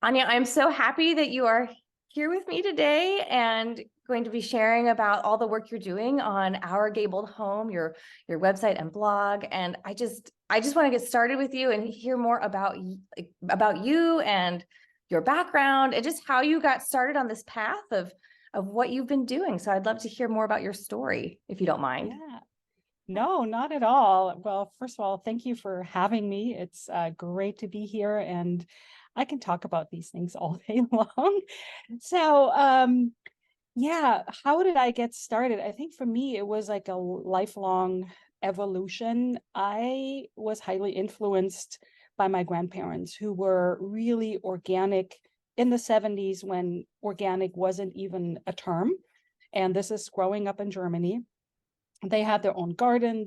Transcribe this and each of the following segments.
Anja, I'm so happy that you are here with me today and going to be sharing about all the work you're doing on OurGabled Home, your website and blog. And I just want to get started with you and hear more about you and your background and just how you got started on this path of what you've been doing. So I'd love to hear more about your story, if you don't mind. Yeah, no, not at all. Well, first of all, thank you for having me. It's great to be here, and I can talk about these things all day long. So, yeah, how did I get started? I think for me, it was like a lifelong evolution. I was highly influenced by my grandparents, who were really organic in the 70s when organic wasn't even a term. And this is growing up in Germany. They had their own garden.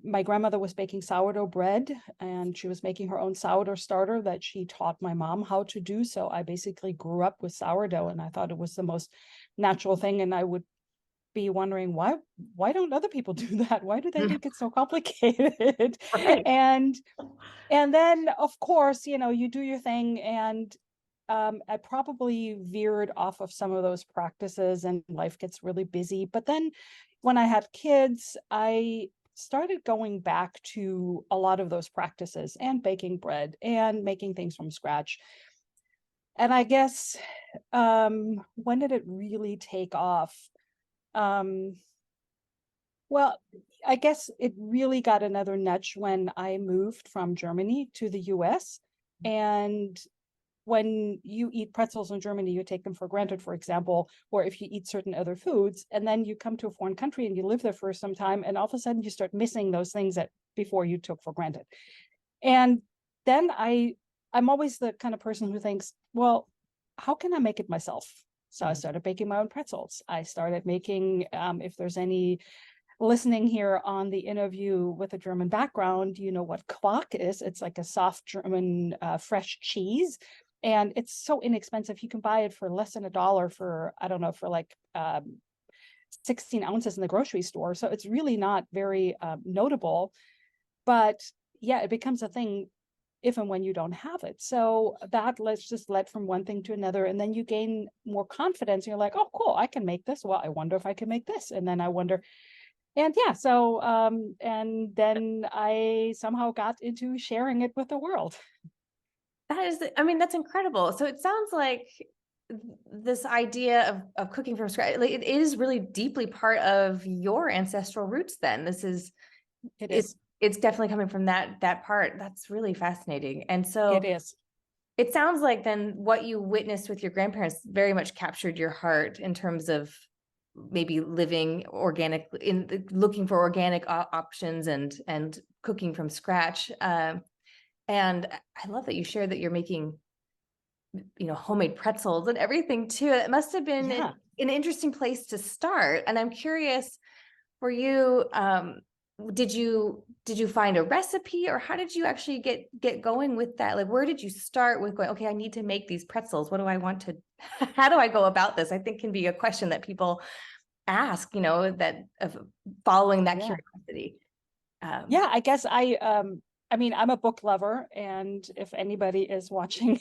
My grandmother was baking sourdough bread, and she was making her own sourdough starter that she taught my mom how to do. So I basically grew up with sourdough, and I thought it was the most natural thing. And I would be wondering, why don't other people do that? Why do they think it's so complicated? Right. And then, of course, you do your thing, and I probably veered off of some of those practices, and life gets really busy. But then when I had kids, I started going back to a lot of those practices and baking bread and making things from scratch. And I guess, when did it really take off? Um, well, I guess it really got another nudge when I moved from Germany to the US. And when you eat pretzels in Germany, you take them for granted, for example, or if you eat certain other foods, and then you come to a foreign country and you live there for some time, and all of a sudden you start missing those things that before you took for granted. And then I'm always the kind of person who thinks, well, how can I make it myself? So I started baking my own pretzels. I started making, if there's any listening here on the interview with a German background, you know what Quark is. It's like a soft German fresh cheese. And it's so inexpensive. You can buy it for less than $1 for, I don't know, for like 16 ounces in the grocery store. So it's really not very notable. But yeah, it becomes a thing if and when you don't have it. So that led from one thing to another. And then you gain more confidence. And you're like, oh, cool, I can make this. Well, I wonder if I can make this. And then I wonder, and yeah, so and then I somehow got into sharing it with the world. That's incredible. So it sounds like this idea of cooking from scratch, like, it is really deeply part of your ancestral roots then. It's definitely coming from that part. That's really fascinating. And so It is. it sounds like then what you witnessed with your grandparents very much captured your heart in terms of maybe living organic, in looking for organic options and cooking from scratch. And I love that you shared that you're making, homemade pretzels and everything too. It must have been an interesting place to start. And I'm curious for you, did you find a recipe, or how did you actually get going with that? Like, where did you start with going, okay, I need to make these pretzels. What do I want to, how do I go about this? I think can be a question that people ask, that of following that curiosity. Yeah, I guess I mean, I'm a book lover, and if anybody is watching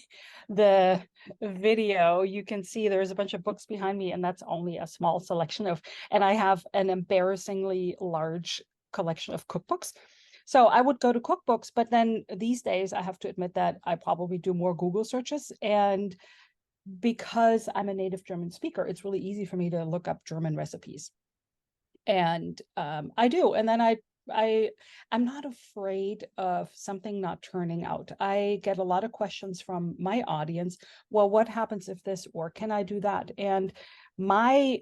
the video, you can see there's a bunch of books behind me, and that's only a small selection and I have an embarrassingly large collection of cookbooks. So I would go to cookbooks, but then these days I have to admit that I probably do more Google searches. And because I'm a native German speaker, it's really easy for me to look up German recipes. And I do. And then I'm not afraid of something not turning out. I get a lot of questions from my audience. Well, what happens if this, or can I do that? And my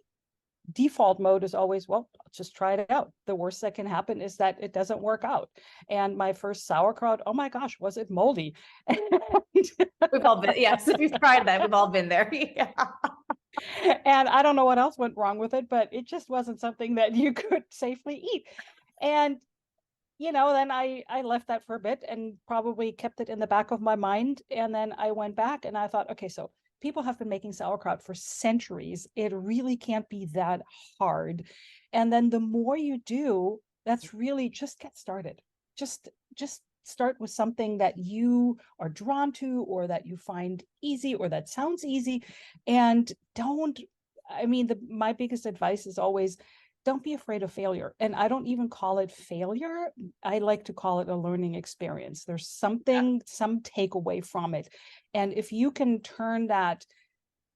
default mode is always, well, I'll just try it out. The worst that can happen is that it doesn't work out. And my first sauerkraut, oh my gosh, was it moldy? We've all been, yes, we've tried that. We've all been there. Yeah. And I don't know what else went wrong with it, but it just wasn't something that you could safely eat. And then I left that for a bit and probably kept it in the back of my mind. And then I went back and I thought, okay, so people have been making sauerkraut for centuries. It really can't be that hard. And then the more you do, that's really just get started. Just start with something that you are drawn to, or that you find easy, or that sounds easy. And my biggest advice is always, don't be afraid of failure. And I don't even call it failure. I like to call it a learning experience. There's some takeaway from it. And if you can turn that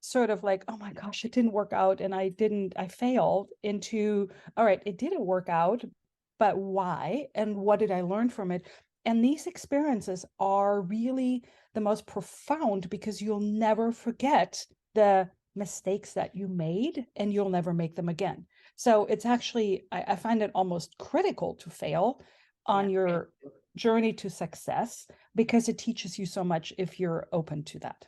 sort of like, oh my gosh, it didn't work out and I failed, into, all right, it didn't work out, but why? And what did I learn from it? And these experiences are really the most profound, because you'll never forget the mistakes that you made, and you'll never make them again. So it's actually, I find it almost critical to fail on your journey to success, because it teaches you so much if you're open to that.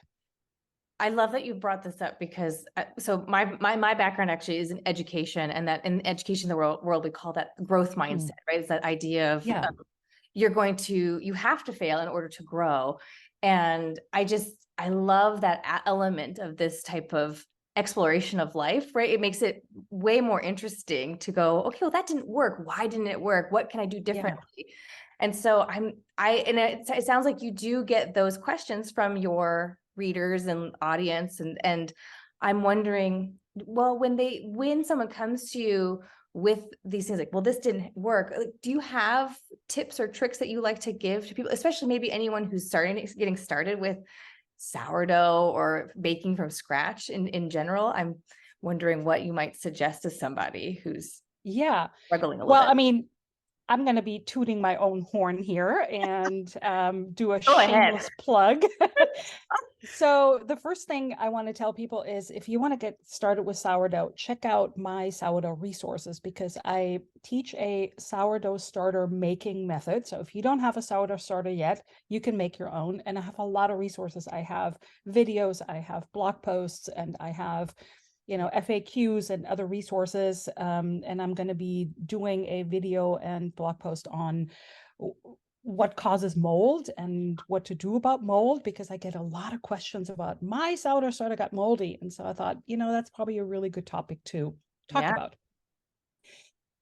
I love that you brought this up, because so my background actually is in education, and that in education, the world we call that growth mindset, right? It's that idea of you have to fail in order to grow. And I love that element of this type of exploration of life, right? It makes it way more interesting to go, okay, well, that didn't work. Why didn't it work? What can I do differently? Yeah. And so it sounds like you do get those questions from your readers and audience. And I'm wondering, well, when someone comes to you with these things like, well, this didn't work, do you have tips or tricks that you like to give to people, especially maybe anyone who's getting started with sourdough or baking from scratch in general? I'm wondering what you might suggest to somebody who's struggling a little bit. I mean, I'm going to be tooting my own horn here and do a Go shameless ahead. plug. So the first thing I want to tell people is, if you want to get started with sourdough, check out my sourdough resources, because I teach a sourdough starter making method. So if you don't have a sourdough starter yet, you can make your own. And I have a lot of resources. I have videos, I have blog posts, and I have FAQs and other resources. And I'm going to be doing a video and blog post on what causes mold and what to do about mold, because I get a lot of questions about, my sourdough starter got moldy. And so I thought, that's probably a really good topic to talk about.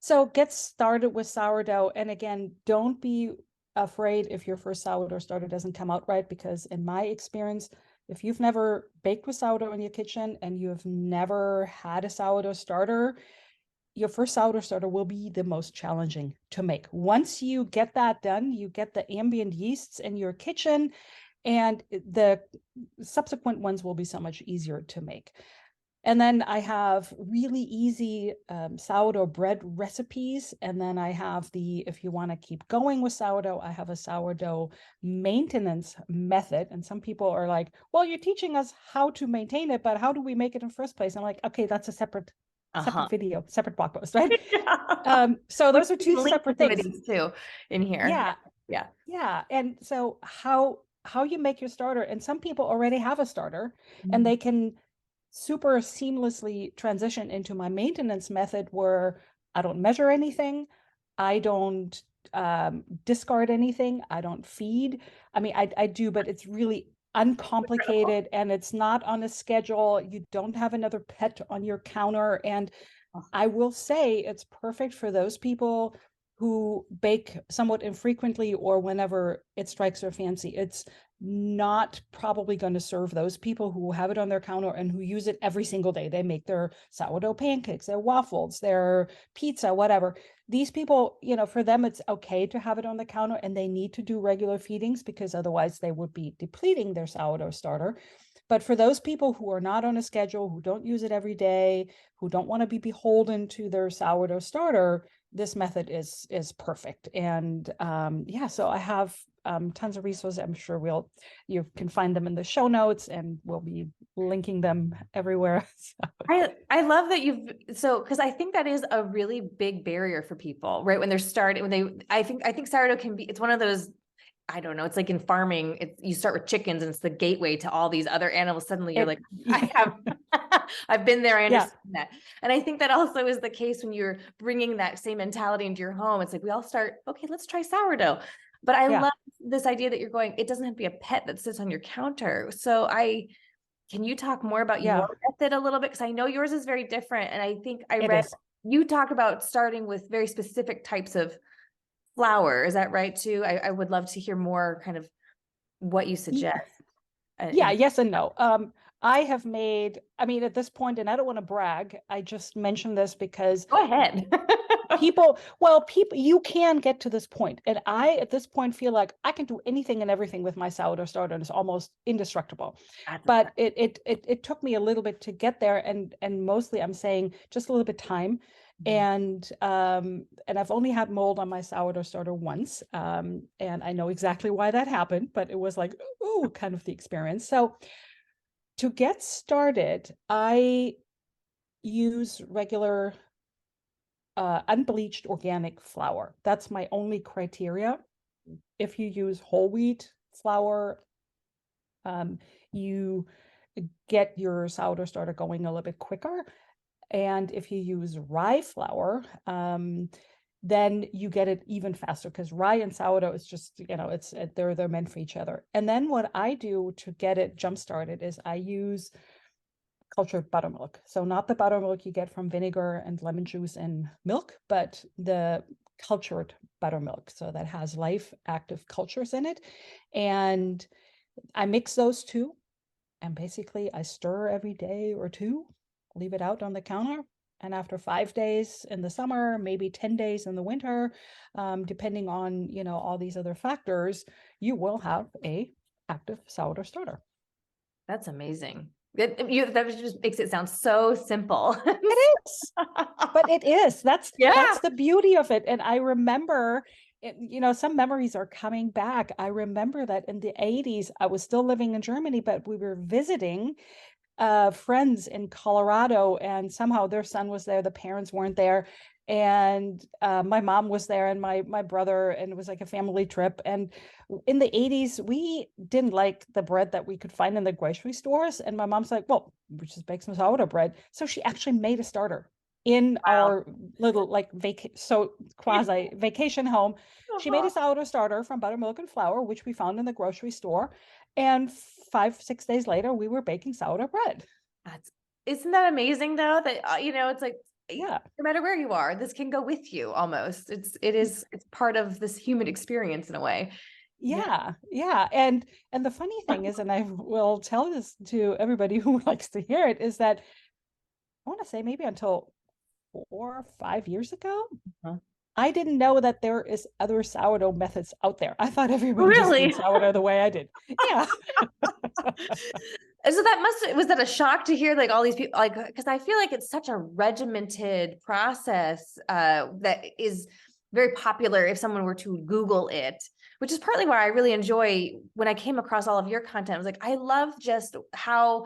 So get started with sourdough. And again, don't be afraid if your first sourdough starter doesn't come out right, because in my experience, if you've never baked with sourdough in your kitchen and you've never had a sourdough starter, your first sourdough starter will be the most challenging to make. Once you get that done, you get the ambient yeasts in your kitchen, and the subsequent ones will be so much easier to make. And then I have really easy sourdough bread recipes. And then I have if you want to keep going with sourdough, I have a sourdough maintenance method. And some people are like, well, you're teaching us how to maintain it, but how do we make it in the first place? I'm like, okay, that's a separate video, separate blog post, right? So those are two separate things too in here. Yeah. And so how you make your starter, and some people already have a starter and they can super seamlessly transition into my maintenance method, where I don't measure anything, I don't discard anything, I don't feed. I mean, I do, but it's really uncomplicated and it's not on a schedule. You don't have another pet on your counter. And I will say it's perfect for those people who bake somewhat infrequently or whenever it strikes their fancy. It's not probably going to serve those people who have it on their counter and who use it every single day. They make their sourdough pancakes, their waffles, their pizza, whatever. These people, for them, it's okay to have it on the counter, and they need to do regular feedings, because otherwise they would be depleting their sourdough starter. But for those people who are not on a schedule, who don't use it every day, who don't want to be beholden to their sourdough starter, this method is perfect. And so I have tons of resources. I'm sure you can find them in the show notes, and we'll be linking them everywhere. I love that because I think that is a really big barrier for people, right? When they're starting, I think sourdough it's one of those, I don't know, it's like in farming, you start with chickens and it's the gateway to all these other animals. Suddenly you're I've been there, I understand that. And I think that also is the case when you're bringing that same mentality into your home. It's like, we all start, okay, let's try sourdough. But I love this idea that you're going, it doesn't have to be a pet that sits on your counter. So can you talk more about your method a little bit? Because I know yours is very different. And I think I read you talk about starting with very specific types of flour. Is that right too? I would love to hear more kind of what you suggest. Yeah, yes and no. I have made, I mean, at this point, and I don't want to brag, I just mentioned this because Go ahead. people, you can get to this point. And I, at this point, feel like I can do anything and everything with my sourdough starter, and it's almost indestructible. But it took me a little bit to get there. And mostly I'm saying just a little bit time. And I've only had mold on my sourdough starter once. And I know exactly why that happened, but it was like, ooh, kind of the experience. So to get started, I use regular unbleached organic flour. That's my only criteria. If you use whole wheat flour, you get your sourdough starter going a little bit quicker. And if you use rye flour, then you get it even faster, because rye and sourdough is just, they're meant for each other. And then what I do to get it jump started is I use cultured buttermilk. So not the buttermilk you get from vinegar and lemon juice and milk, but the cultured buttermilk. So that has live active cultures in it. And I mix those two. And basically I stir every day or two, leave it out on the counter. And after 5 days in the summer, maybe 10 days in the winter, depending on, all these other factors, you will have a active sourdough starter. That's amazing. That just makes it sound so simple. It is, but it is. That's Yeah. the beauty of it. And I remember, some memories are coming back. I remember that in the 80s, I was still living in Germany, but we were visiting friends in Colorado, and somehow their son was there. The parents weren't there. And my mom was there, and my brother, and it was like a family trip. And in the 80s, we didn't like the bread that we could find in the grocery stores. And my mom's like, well, we just bake some sourdough bread. So she actually made a starter in our little like quasi vacation home. She made a sourdough starter from buttermilk and flour, which we found in the grocery store. And 5-6 days later, we were baking sourdough bread. Isn't that amazing though? That, it's like, Yeah, no matter where you are, this can go with you almost. It's part of this human experience in a way. yeah. And the funny thing is, and I will tell this to everybody who likes to hear it, is that I want to say maybe until 4 or 5 years ago, I didn't know that there is other sourdough methods out there. I thought everybody just made sourdough the way I did. Yeah. So was that a shock to hear like all these people, like, because I feel like it's such a regimented process that is very popular if someone were to Google it, which is partly why I really enjoy when I came across all of your content. I was like, I love just how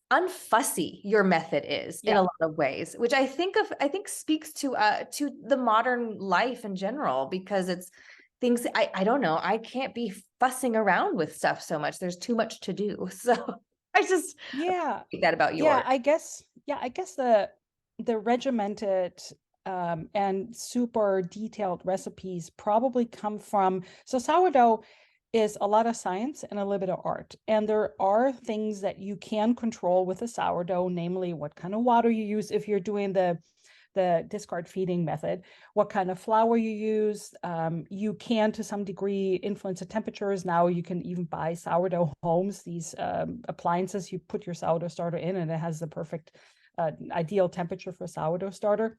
unfussy your method is in a lot of ways, which I think speaks to the modern life in general, because it's things I don't know, I can't be fussing around with stuff so much. There's too much to do. So I just appreciate that about yours. I guess the regimented and super detailed recipes probably come from, so sourdough is a lot of science and a little bit of art. And there are things that you can control with a sourdough, namely what kind of water you use if you're doing the discard feeding method, what kind of flour you use. You can, to some degree, influence the temperatures. Now you can even buy sourdough homes, these appliances you put your sourdough starter in, and it has the perfect ideal temperature for sourdough starter.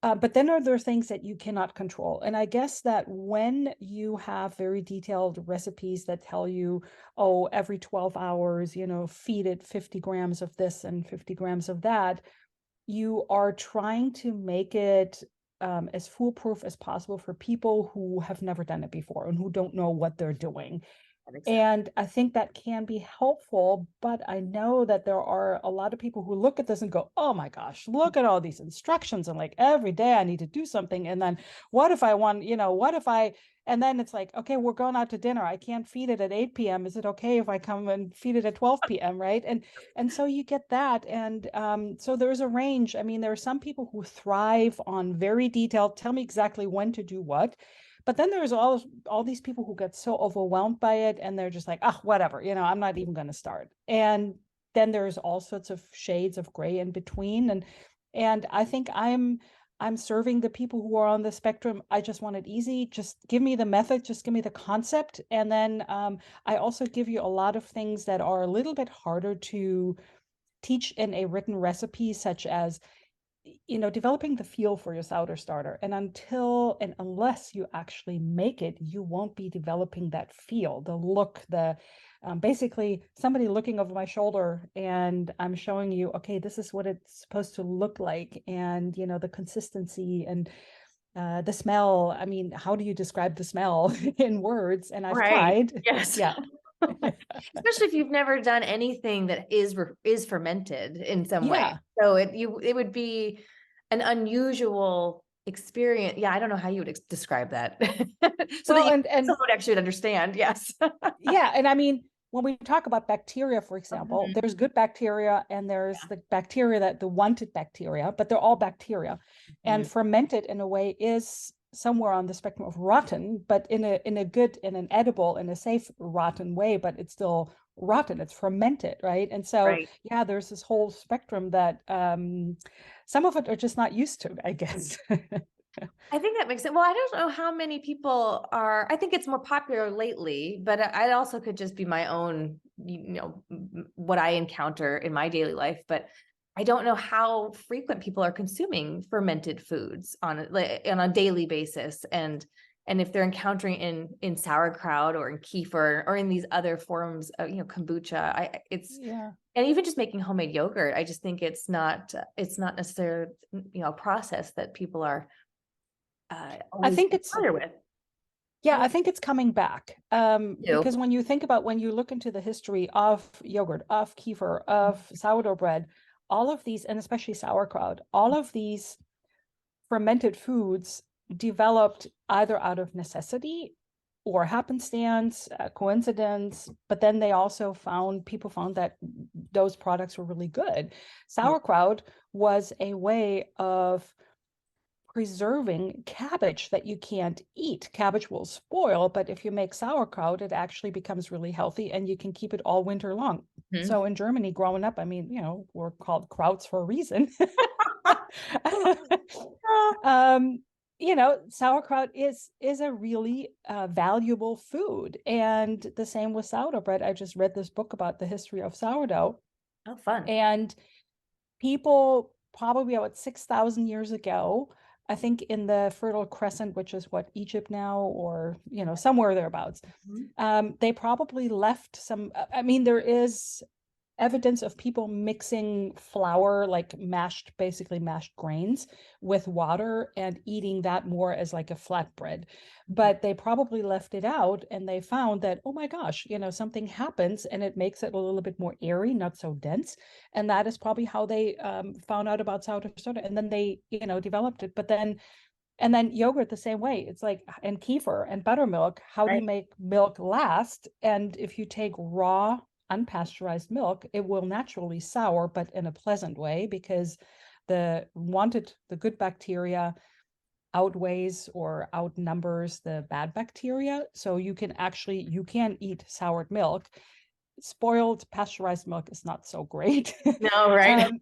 But then are there things that you cannot control? And I guess that when you have very detailed recipes that tell you, oh, every 12 hours, feed it 50 grams of this and 50 grams of that, you are trying to make it as foolproof as possible for people who have never done it before and who don't know what they're doing. And I think that can be helpful, but I know that there are a lot of people who look at this and go, oh my gosh, look at all these instructions. And like every day I need to do something. And then what if I want, and then it's like, okay, we're going out to dinner. I can't feed it at 8 p.m. Is it okay if I come and feed it at 12 p.m., right? And so you get that. And so there's a range. I mean, there are some people who thrive on very detailed, tell me exactly when to do what. But then there's all these people who get so overwhelmed by it, and they're just like, oh, whatever, I'm not even going to start. And then there's all sorts of shades of gray in between. And I think I'm I'm serving the people who are on the spectrum. I just want it easy. Just give me the method, just give me the concept. And then I also give you a lot of things that are a little bit harder to teach in a written recipe, such as, developing the feel for your sourdough starter. And unless you actually make it, you won't be developing that feel, the look, basically somebody looking over my shoulder and I'm showing you, okay, this is what it's supposed to look like. And, the consistency and the smell. I mean, how do you describe the smell in words? And I've Right. tried. Yes. Yeah. Especially if you've never done anything that is fermented in some way. Yeah. So it would be an unusual experience. Yeah, I don't know how you would describe that. So Well, that and someone actually would understand. Yes. yeah, and I mean, when we talk about bacteria, for example, Mhm. there's good bacteria and there's the bacteria the wanted bacteria, but they're all bacteria. And Mhm. fermented in a way is somewhere on the spectrum of rotten, but in a good, in an edible, in a safe rotten way, but it's still rotten. It's fermented, right? And so Right. yeah, there's this whole spectrum that some of it are just not used to, I guess. I think that makes it. Well, I don't know how many people are. I think it's more popular lately, but I also could just be my own, what I encounter in my daily life. But I don't know how frequent people are consuming fermented foods on a daily basis, and if they're encountering in sauerkraut or in kefir or in these other forms of kombucha. Yeah. And even just making homemade yogurt. I just think it's not necessarily a process that people are I always think it's familiar with. Yeah, I I think it's coming back. do. Because when you look into the history of yogurt, of kefir, of sourdough bread, all of these, and especially sauerkraut, all of these fermented foods developed either out of necessity or happenstance, coincidence, but then people found that those products were really good. Yeah. Sauerkraut was a way of preserving cabbage that you can't eat. Cabbage will spoil, but if you make sauerkraut, it actually becomes really healthy and you can keep it all winter long. Mhm. So in Germany, growing up, I mean, we're called krauts for a reason. Sauerkraut is a really valuable food. And the same with sourdough bread. I just read this book about the history of sourdough, Oh, fun. and people probably about 6,000 years ago, I think in the Fertile Crescent, which is what, Egypt now, or somewhere thereabouts, Mhm. they probably left some. I mean, there is evidence of people mixing flour, like basically mashed grains, with water and eating that more as like a flatbread. But they probably left it out and they found that, oh my gosh, something happens and it makes it a little bit more airy, not so dense. And that is probably how they found out about sourdough starter. And then they, developed it. And then yogurt the same way. It's like, and kefir and buttermilk, how do you Right. make milk last? And if you take raw, unpasteurized milk, it will naturally sour, but in a pleasant way, because the good bacteria outweighs or outnumbers the bad bacteria. So you can eat soured milk. Spoiled pasteurized milk is not so great. No, right.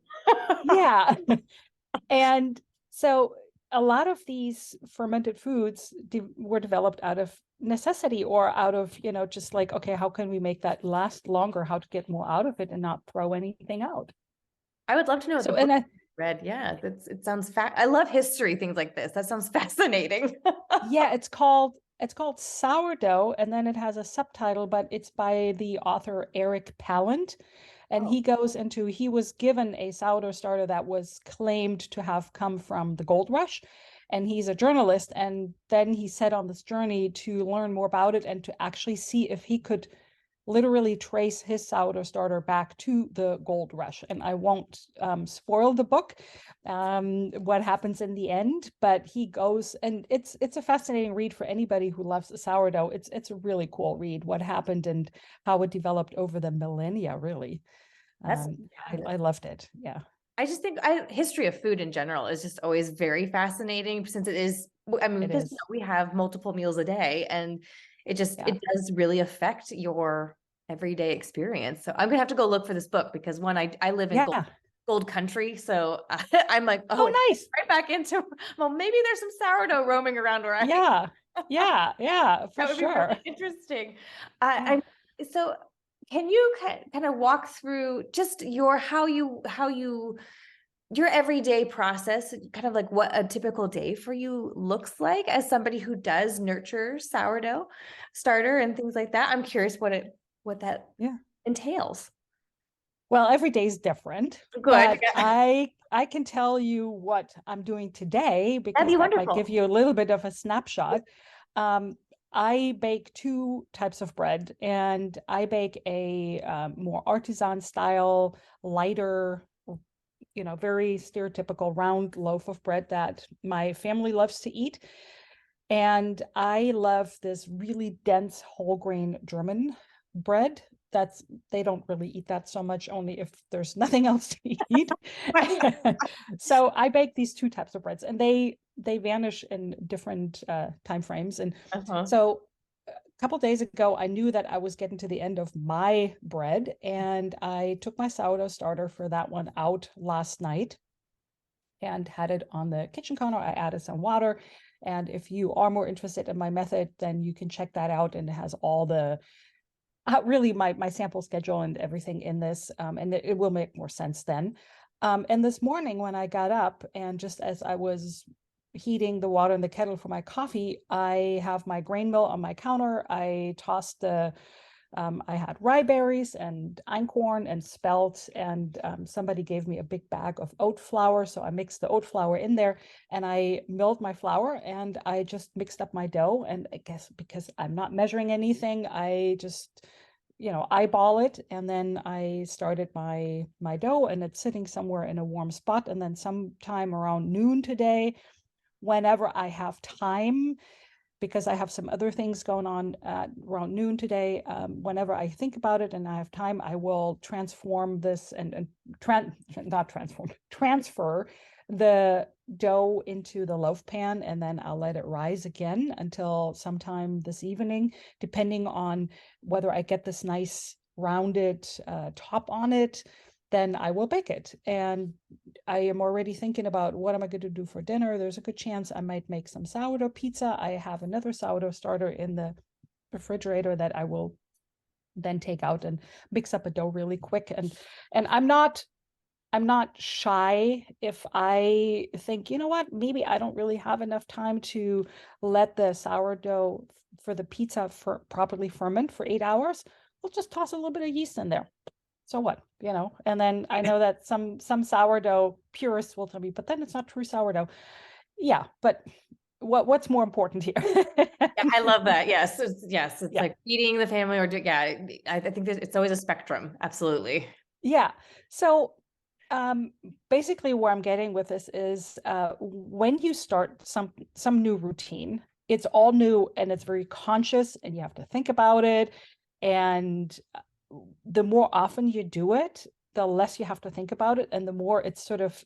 Yeah. And so a lot of these fermented foods were developed out of necessity, or out of, just like, okay, how can we make that last longer? How to get more out of it and not throw anything out? I would love to know the So, book you read. Yeah, it sounds I love history, things like this. That sounds fascinating. yeah, it's called Sourdough, and then it has a subtitle, but it's by the author Eric Pallant. And Oh, he was given a sourdough starter that was claimed to have come from the gold rush. And he's a journalist. And then he set on this journey to learn more about it and to actually see if he could literally trace his sourdough starter back to the gold rush. And I won't spoil the book, what happens in the end, but he goes, and it's a fascinating read for anybody who loves sourdough. It's a really cool read, what happened and how it developed over the millennia, really. that's I loved it. Yeah, I just think history of food in general is just always very fascinating, since it is, I mean, it because is. we have multiple meals a day, and Yeah. it does really affect your everyday experience. So I'm gonna have to go look for this book, because one, I live in Yeah. old country. So I'm like, oh, Oh, it's nice. right back into, well, maybe there's some sourdough roaming around where I Yeah. Yeah, for that would be sure. really interesting. Yeah. I'm so can you kind of walk through just your your everyday process, kind of like what a typical day for you looks like as somebody who does nurture sourdough starter and things like that? I'm curious what that Yeah. entails. Well, every day is different, Good. but Yeah. I can tell you what I'm doing today That'd because be that might give wonderful. you a little bit of a snapshot. Um, I bake two types of bread, and I bake a more artisan style, lighter, very stereotypical round loaf of bread that my family loves to eat. And I love this really dense whole grain German bread. That's They don't really eat that so much, only if there's nothing else to eat. Right. So I bake these two types of breads, and they vanish in different time frames. And Uh-huh. so a couple days ago, I knew that I was getting to the end of my bread, and I took my sourdough starter for that one out last night and had it on the kitchen counter. I added some water. And if you are more interested in my method, then you can check that out. And it has all the really my sample schedule and everything in this. And it will make more sense then. And this morning when I got up, and just as I was heating the water in the kettle for my coffee, I have my grain mill on my counter. I tossed I had rye berries and einkorn and spelt, and somebody gave me a big bag of oat flour. So I mixed the oat flour in there, and I milled my flour, and I just mixed up my dough. And I guess because I'm not measuring anything, I just, eyeball it. And then I started my dough, and it's sitting somewhere in a warm spot. And then sometime around noon today, whenever I have time, because I have some other things going on at around noon today. Whenever I think about it and I have time, I will transform this and not transform, transfer the dough into the loaf pan, and then I'll let it rise again until sometime this evening, depending on whether I get this nice rounded top on it. Then I will bake it. And I am already thinking about what am I going to do for dinner. There's a good chance I might make some sourdough pizza. I have another sourdough starter in the refrigerator that I will then take out and mix up a dough really quick. And I'm not shy if I think, you know what, maybe I don't really have enough time to let the sourdough for the pizza properly ferment for 8 hours. We'll just toss a little bit of yeast in there. So what, and then I know that some sourdough purists will tell me, but then it's not true sourdough. Yeah, but what's more important here? Yeah, I love that. Yes. It's Yeah. like feeding the family yeah, I think that it's always a spectrum. Absolutely. Yeah. So basically where I'm getting with this is when you start some new routine, it's all new and it's very conscious and you have to think about it. And the more often you do it, the less you have to think about it, and the more it's sort of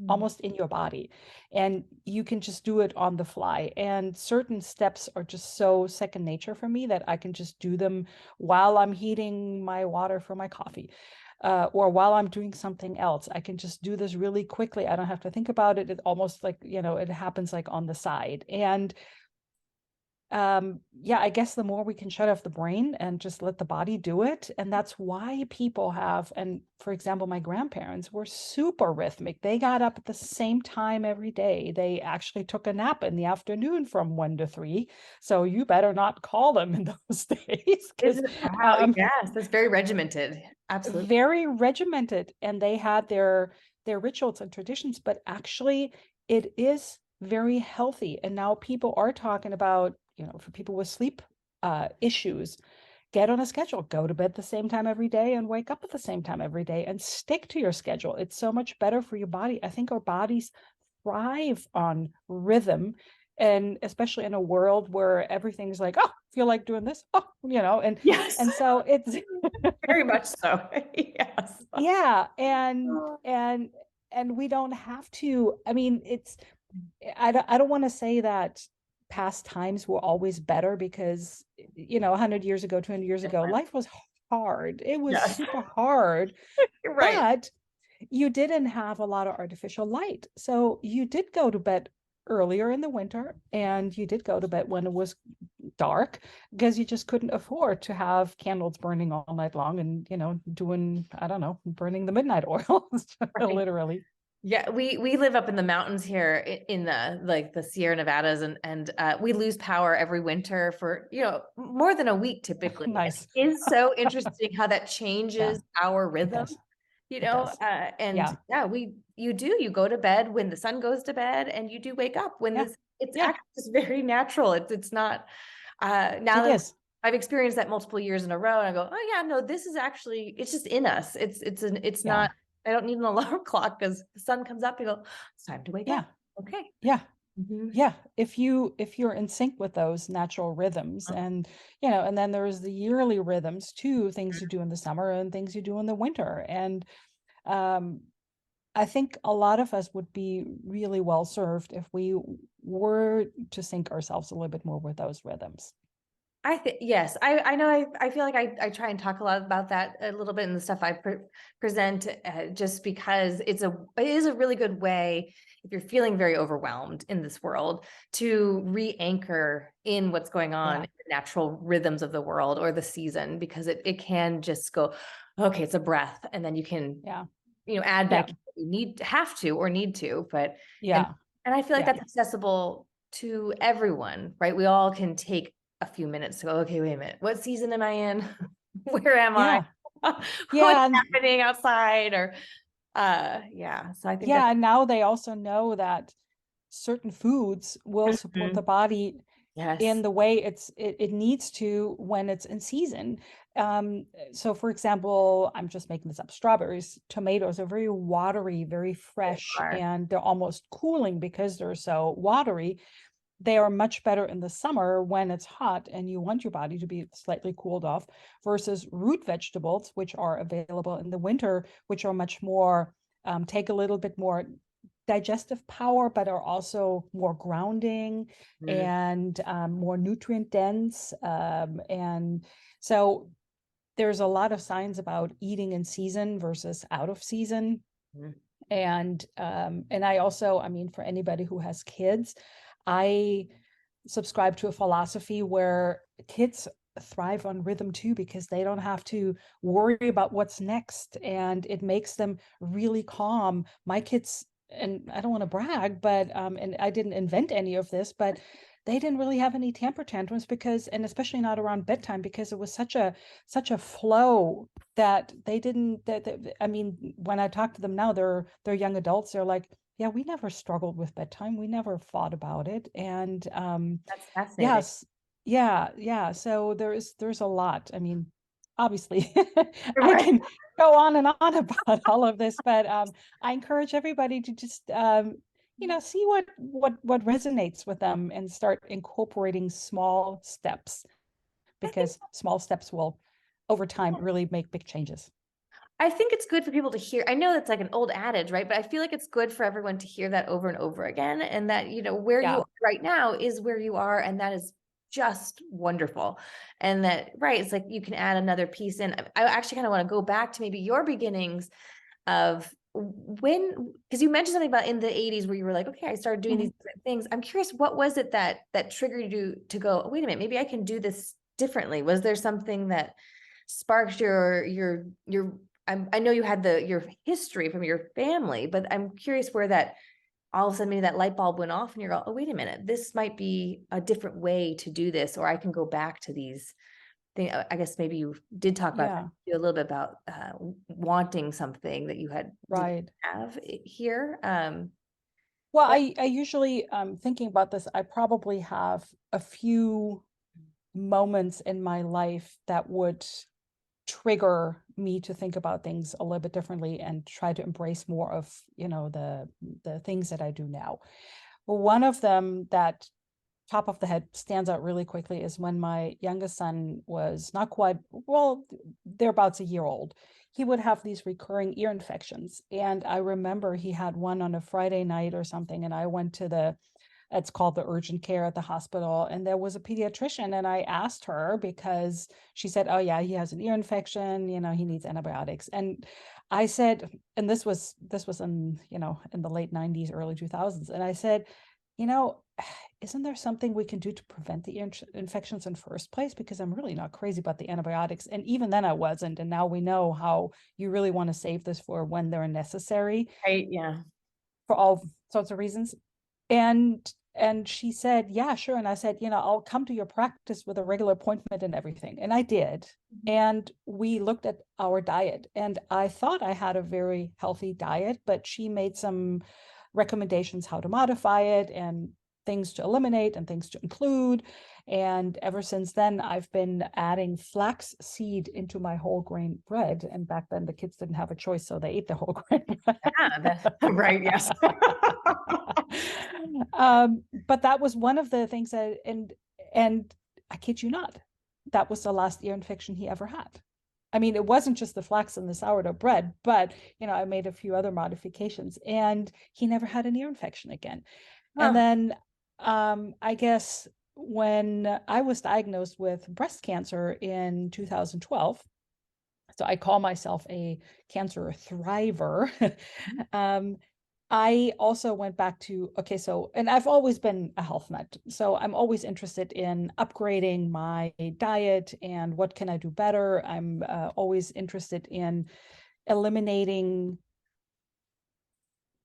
almost in your body, and you can just do it on the fly. And certain steps are just so second nature for me that I can just do them while I'm heating my water for my coffee, or while I'm doing something else. I can just do this really quickly. I don't have to think about it. It almost like, it happens like on the side. And yeah, I guess the more we can shut off the brain and just let the body do it. And that's why people have, and for example, my grandparents were super rhythmic. They got up at the same time every day. They actually took a nap in the afternoon from 1 to 3. So you better not call them in those days, because Wow. Yes, that's very regimented. Absolutely. very regimented, and they had their rituals and traditions, but actually it is very healthy. And now people are talking about, for people with sleep issues, get on a schedule, go to bed the same time every day and wake up at the same time every day, and stick to your schedule. It's so much better for your body. I think our bodies thrive on rhythm, and especially in a world where everything's like, oh, feel like doing this, and Yes, so it's very much so. Yes. yeah. And we don't have to, I mean, I don't want to say that past times were always better, because 100 years ago, 200 years ago, Different. life was hard. It was Yes. super hard. You're right. But you didn't have a lot of artificial light. So you did go to bed earlier in the winter, and you did go to bed when it was dark, because you just couldn't afford to have candles burning all night long and, doing, I don't know, burning the midnight oil, Right. literally. Yeah, we live up in the mountains here in the like the Sierra Nevadas, and we lose power every winter for more than a week typically. Nice. It is so interesting how that Yeah, changes our it rhythm, does. It does. and Yeah. yeah, you go to bed when the sun goes to bed, and you do wake up when Yeah. it's Yeah, actually just very natural. It's not now it that is. I've experienced that multiple years in a row, and I go, oh yeah, no, this is actually, it's just in us. It's Yeah. not, I don't need an alarm clock because the sun comes up, you go, it's time to wake Yeah. up. Okay. Yeah. Mhm. Yeah. If you're in sync with those natural rhythms, and and then there's the yearly rhythms too, things you do in the summer and things you do in the winter. And um I think a lot of us would be really well served if we were to sync ourselves a little bit more with those rhythms. I think, yes, I know, I feel like I try and talk a lot about that a little bit in the stuff I present, just because it is a really good way, if you're feeling very overwhelmed in this world, to re-anchor in what's going on Yeah. in the natural rhythms of the world or the season, because it can just go, okay, it's a breath, and then you can, Yeah. add Yeah. back what you have to or need to, and Yeah. and I feel like Yeah. that's accessible to everyone, right? We all can take a few minutes to go, okay, wait a minute, what season am I in? Where am I? Yeah. What's Yeah. And happening outside? Or yeah. So I think that's yeah. And now they also know that certain foods will support the Mhm. body in Yes. the way it needs to when it's in season. So for example, I'm just making this up, strawberries, tomatoes are very watery, very They fresh, are. and they're almost cooling because they're so watery. They are much better in the summer when it's hot and you want your body to be slightly cooled off, versus root vegetables, which are available in the winter, which are much more, take a little bit more digestive power, but are also more grounding Mhm. and more nutrient dense. And so there's a lot of signs about eating in season versus out of season. Mhm. And I also, I mean, for anybody who has kids, I subscribe to a philosophy where kids thrive on rhythm too, because they don't have to worry about what's next, and it makes them really calm. My kids, and I don't want to brag, but and I didn't invent any of this, but they didn't really have any temper tantrums, because, and especially not around bedtime, because it was such a flow that they didn't, I mean, when I talk to them now, they're young adults, they're like, yeah, we never struggled with bedtime, we never fought about it. And That's fascinating. yes, yeah, so there's a lot, I mean, obviously I Right. can go on and on about all of this, but I encourage everybody to just see what resonates with them, and start incorporating small steps, I think because small steps will over time really make big changes. I think it's good for people to hear. I know it's like an old adage, right? But I feel like it's good for everyone to hear that over and over again. And that, where you Yeah. are right now is where you are. And that is just wonderful. And that, right, it's like you can add another piece in. I actually kind of want to go back to maybe your beginnings of when, because you mentioned something about in the 80s where you were like, okay, I started doing Mhm. these different things. I'm curious, what was it that triggered you to go, oh, wait a minute, maybe I can do this differently? Was there something that sparked your I know you had your history from your family, but I'm curious where that all of a sudden maybe that light bulb went off and you're going, oh, wait a minute, this might be a different way to do this, or I can go back to these things. I guess maybe you did talk about that Yeah, a little bit about wanting something that you didn't right. have here. Well, But I usually, thinking about this, I probably have a few moments in my life that would trigger me to think about things a little bit differently and try to embrace more of, the things that I do now. Well, one of them that top of the head stands out really quickly is when my youngest son was not quite, well, thereabouts a year old. He would have these recurring ear infections. And I remember he had one on a Friday night or something. And I went to the It's called the urgent care at the hospital. And there was a pediatrician, and I asked her because she said, oh yeah, he has an ear infection, he needs antibiotics. And I said, and this was in, in the late 90s, early 2000s. And I said, isn't there something we can do to prevent the infections in first place? Because I'm really not crazy about the antibiotics. And even then I wasn't. And now we know how you really want to save this for when they're necessary. Right. Yeah. For all sorts of reasons. And she said, yeah, sure. And I said, I'll come to your practice with a regular appointment and everything. And I did. And we looked at our diet, and I thought I had a very healthy diet, but she made some recommendations how to modify it and things to eliminate and things to include. And ever since then, I've been adding flax seed into my whole grain bread. And back then the kids didn't have a choice, so they ate the whole grain bread. Right. Yes. But that was one of the things that, and I kid you not, that was the last ear infection he ever had. I mean, it wasn't just the flax and the sourdough bread, but I made a few other modifications, and he never had an ear infection again. And then I guess when I was diagnosed with breast cancer in 2012, so I call myself a cancer thriver. I also went back to, and I've always been a health nut. So I'm always interested in upgrading my diet and what can I do better. I'm always interested in eliminating,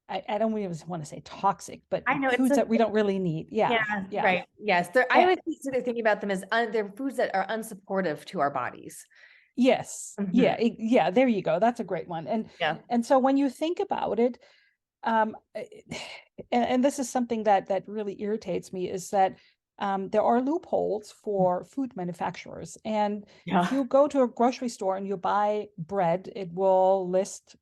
I don't even want to say toxic, but I know foods that we don't really need. Yeah. Right. Yes. I always consider thinking about them as they're foods that are unsupportive to our bodies. Yes. Yeah. Yeah. There you go. That's a great one. And so when you think about it, and this is something that really irritates me, is that there are loopholes for food manufacturers. And if you go to a grocery store and you buy bread, it will list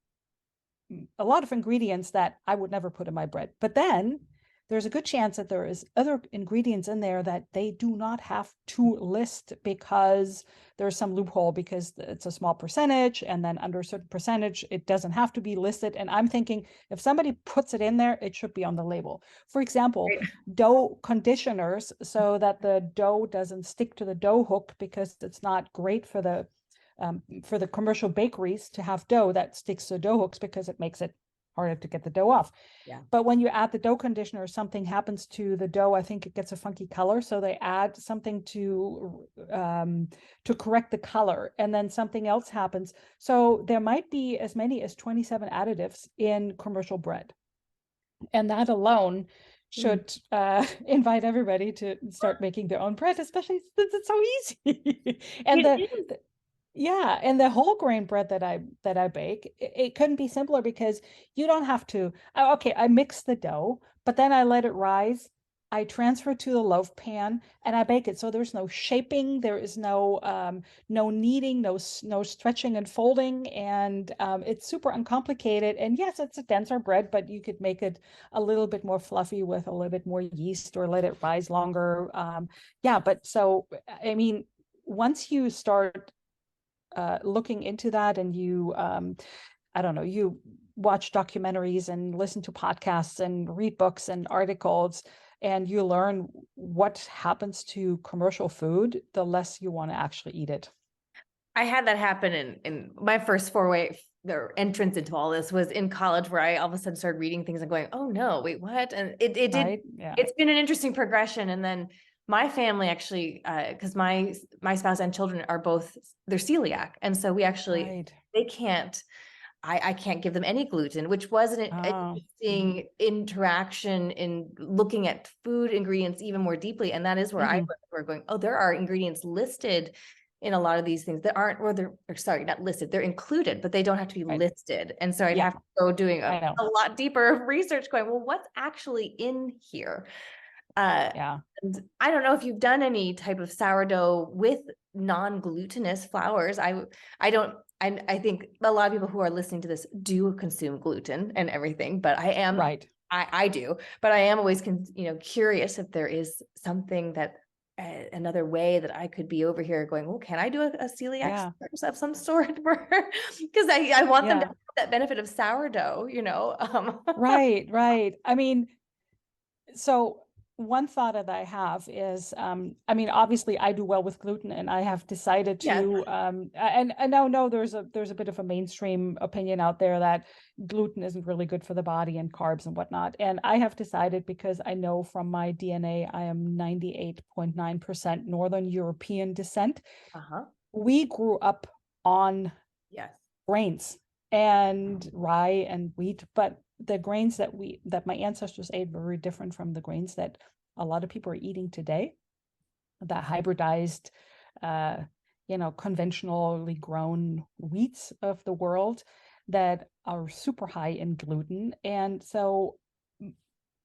a lot of ingredients that I would never put in my bread. But then there's a good chance that there is other ingredients in there that they do not have to list because there's some loophole, because it's a small percentage, and then under a certain percentage, it doesn't have to be listed. And I'm thinking, if somebody puts it in there, it should be on the label. For example, dough conditioners, so that the dough doesn't stick to the dough hook, because it's not great for the commercial bakeries to have dough that sticks to dough hooks, because it makes it harder to get the dough off. But when you add the dough conditioner, something happens to the dough. I think it gets a funky color, so they add something to correct the color, and then something else happens. So there might be as many as 27 additives in commercial bread, and that alone should invite everybody to start making their own bread, especially since it's so easy. And and the whole grain bread that I bake, it couldn't be simpler, because you don't have to. I mix the dough, but then I let it rise. I transfer to the loaf pan and I bake it. So there's no shaping, there is no kneading, no stretching and folding, and it's super uncomplicated. And yes, it's a denser bread, but you could make it a little bit more fluffy with a little bit more yeast, or let it rise longer. But so I mean, once you start looking into that, and you I don't know, you watch documentaries and listen to podcasts and read books and articles, and you learn what happens to commercial food, the less you want to actually eat it. I had that happen in my first the entrance into all this was in college, where I all of a sudden started reading things and going, oh no, wait, what? And it did. Right? Yeah. It's been an interesting progression. And then my family actually, because my spouse and children are they're celiac. And so we actually, they can't, I can't give them any gluten, which was an interesting interaction in looking at food ingredients even more deeply. And that is where we're going, oh, there are ingredients listed in a lot of these things that aren't, not listed, they're included, but they don't have to be listed. And so I'd have to go doing a lot deeper research going, well, what's actually in here? And I don't know if you've done any type of sourdough with non-glutinous flours. I think a lot of people who are listening to this do consume gluten and everything, but I am I do, but I am always curious if there is something that another way that I could be over here going, well, can I do a celiac of some sort? Because I want them to have that benefit of sourdough, Right. I mean, so one thought that I have is, I mean, obviously I do well with gluten, and I have decided Yes. to, and I know there's a bit of a mainstream opinion out there that gluten isn't really good for the body and carbs and whatnot. And I have decided, because I know from my DNA, I am 98.9% Northern European descent. Uh-huh. We grew up on Yes. grains and rye and wheat, but the grains that my ancestors ate were very different from the grains that a lot of people are eating today. The hybridized, conventionally grown wheats of the world that are super high in gluten. And so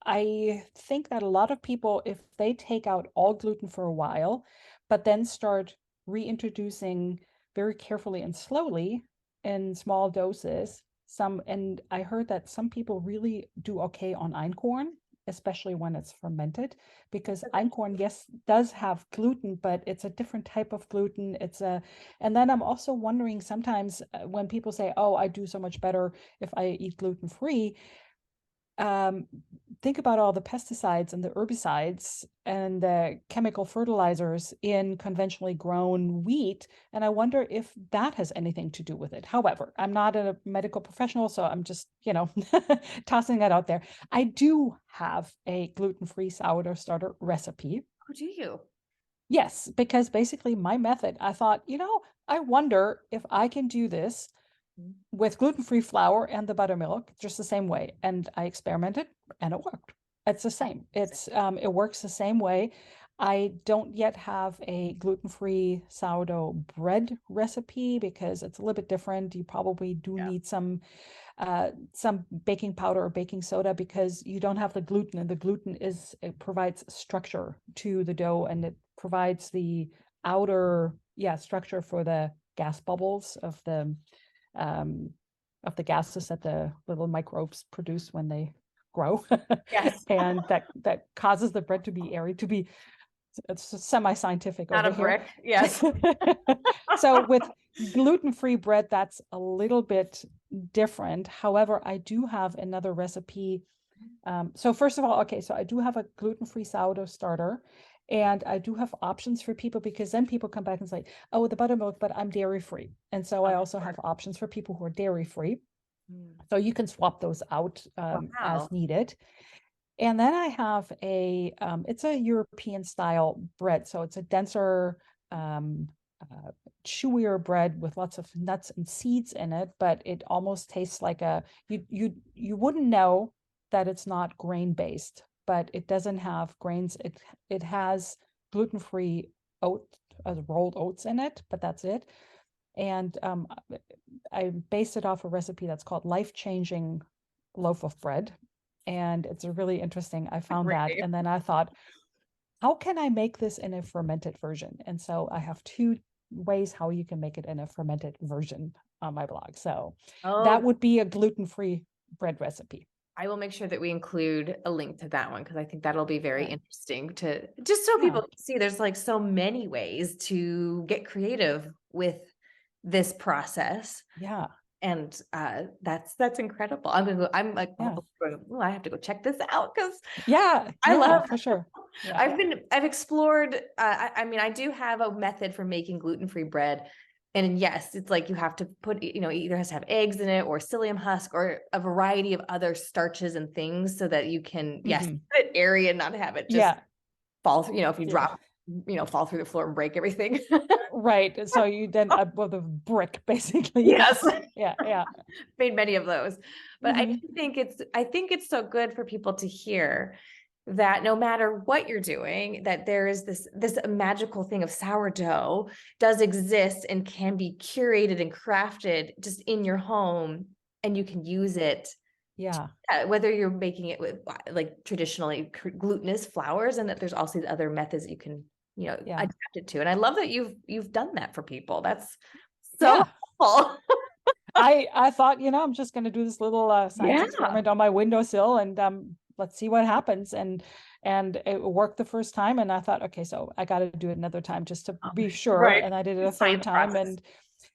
I think that a lot of people, if they take out all gluten for a while, but then start reintroducing very carefully and slowly in small doses, and I heard that some people really do okay on einkorn, especially when it's fermented, because einkorn, yes, does have gluten, but it's a different type of gluten. And then I'm also wondering sometimes when people say, oh, I do so much better if I eat gluten-free, think about all the pesticides and the herbicides and the chemical fertilizers in conventionally grown wheat. And I wonder if that has anything to do with it. However, I'm not a medical professional, so I'm just, tossing that out there. I do have a gluten-free sourdough starter recipe. Oh, do you? Yes, because basically my method, I thought, I wonder if I can do this with gluten-free flour and the buttermilk just the same way. And I experimented and it worked. It's the same. It works the same way. I don't yet have a gluten-free sourdough bread recipe because it's a little bit different. You probably do need some baking powder or baking soda, because you don't have the gluten, and the gluten it provides structure to the dough, and it provides the outer structure for the gas bubbles of the gases that the little microbes produce when they grow. Yes. And that causes the bread to be airy, it's semi-scientific Not over a here. brick. Yes. So with gluten-free bread, that's a little bit different. However, I do have another recipe. So first of all, okay, so I do have a gluten-free sourdough starter, and I do have options for people, because then people come back and say, oh, the buttermilk, but I'm dairy-free. And so I also have options for people who are dairy-free. So you can swap those out as needed. And then I have it's a European style bread. So it's a denser, chewier bread with lots of nuts and seeds in it, but it almost tastes like you wouldn't know that it's not grain-based, but it doesn't have grains. It has gluten-free rolled oats in it, but that's it. And I based it off a recipe that's called Life-Changing Loaf of Bread. And it's a really interesting, I found that. And then I thought, how can I make this in a fermented version? And so I have two ways how you can make it in a fermented version on my blog. So that would be a gluten-free bread recipe. I will make sure that we include a link to that one, because I think that'll be very interesting to just so people see there's like so many ways to get creative with this process. Yeah. And that's incredible. I'm gonna go, I'm like, oh, I have to go check this out, because I love for sure. Yeah. I've explored, I mean, I do have a method for making gluten-free bread. And yes, it's like you have to put, either has to have eggs in it or psyllium husk or a variety of other starches and things, so that you can, keep it airy and not have it just fall, if you drop, fall through the floor and break everything. Right. So you then with a brick, basically. Yes. Yeah. Made many of those. But I think it's so good for people to hear that no matter what you're doing, that there is this magical thing of sourdough does exist and can be curated and crafted just in your home, and you can use it. Yeah. Whether you're making it with like traditionally glutinous flours, and that there's also these other methods that you can, adapt it to. And I love that you've done that for people. That's so helpful. I thought, I'm just going to do this little science experiment on my windowsill, and let's see what happens. And it worked the first time, and I thought, okay, so I got to do it another time just to be sure. Right. And I did it a third time, and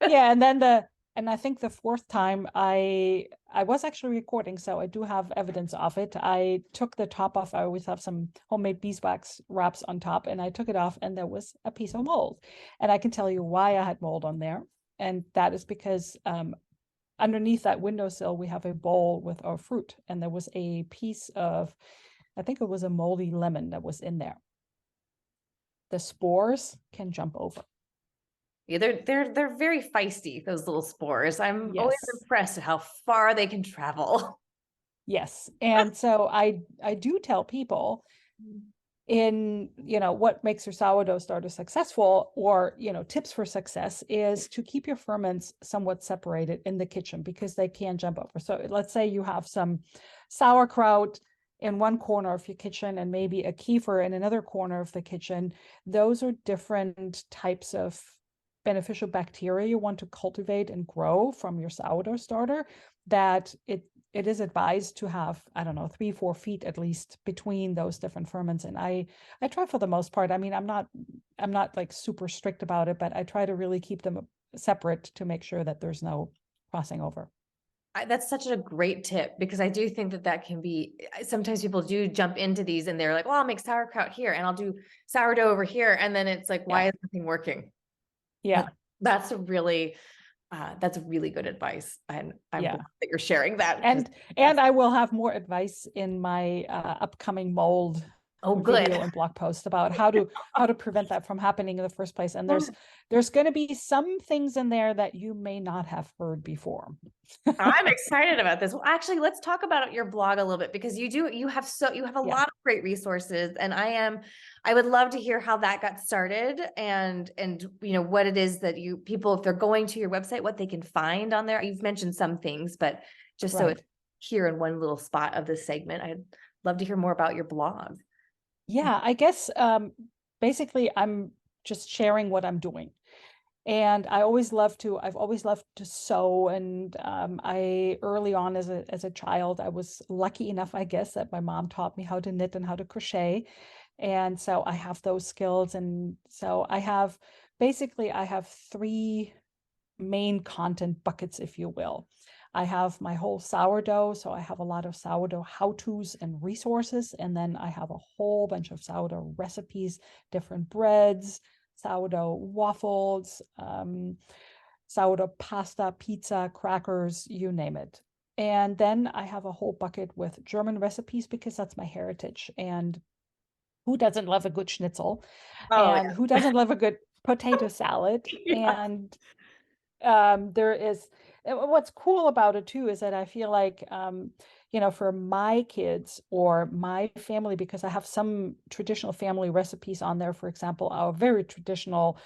and then and I think the fourth time I I was actually recording, so I do have evidence of it. I took the top off. I always have some homemade beeswax wraps on top, and I took it off, and there was a piece of mold. And I can tell you why I had mold on there. And that is because underneath that windowsill, we have a bowl with our fruit, and there was a piece of, I think it was a moldy lemon that was in there. The spores can jump over. Yeah, they're very feisty, those little spores. I'm always Yes. impressed at how far they can travel. Yes. And so I do tell people in, what makes your sourdough starter successful, or, tips for success, is to keep your ferments somewhat separated in the kitchen, because they can jump over. So let's say you have some sauerkraut in one corner of your kitchen and maybe a kefir in another corner of the kitchen. Those are different types of beneficial bacteria you want to cultivate and grow from your sourdough starter, that it is advised to have, I don't know, 3-4 feet at least between those different ferments. And I try, for the most part. I mean, I'm not like super strict about it, but I try to really keep them separate to make sure that there's no crossing over. That's such a great tip, because I do think that can be, sometimes people do jump into these and they're like, well, I'll make sauerkraut here and I'll do sourdough over here. And then it's like, why is nothing working? Yeah. That's really good advice. And I'm glad that you're sharing that. And I will have more advice in my upcoming mold video and blog post about how to prevent that from happening in the first place. And there's going to be some things in there that you may not have heard before. I'm excited about this. Well, actually, let's talk about your blog a little bit, because you have a lot of great resources, and I would love to hear how that got started, and what it is that people, if they're going to your website, what they can find on there. You've mentioned some things, but just so it's here in one little spot of this segment, I'd love to hear more about your blog. Yeah, I guess basically I'm just sharing what I'm doing. And I've always loved to sew. And I, early on as a child, I was lucky enough, I guess, that my mom taught me how to knit and how to crochet. And so I have those skills. And so I have 3 main content buckets, if you will. I have my whole sourdough. So I have a lot of sourdough how-tos and resources. And then I have a whole bunch of sourdough recipes, different breads, sourdough waffles, sourdough pasta, pizza, crackers, you name it. And then I have a whole bucket with German recipes, because that's my heritage. And who doesn't love a good schnitzel? And who doesn't love a good potato salad? And there is, what's cool about it too is that I feel like for my kids or my family, because I have some traditional family recipes on there. For example, our very traditional,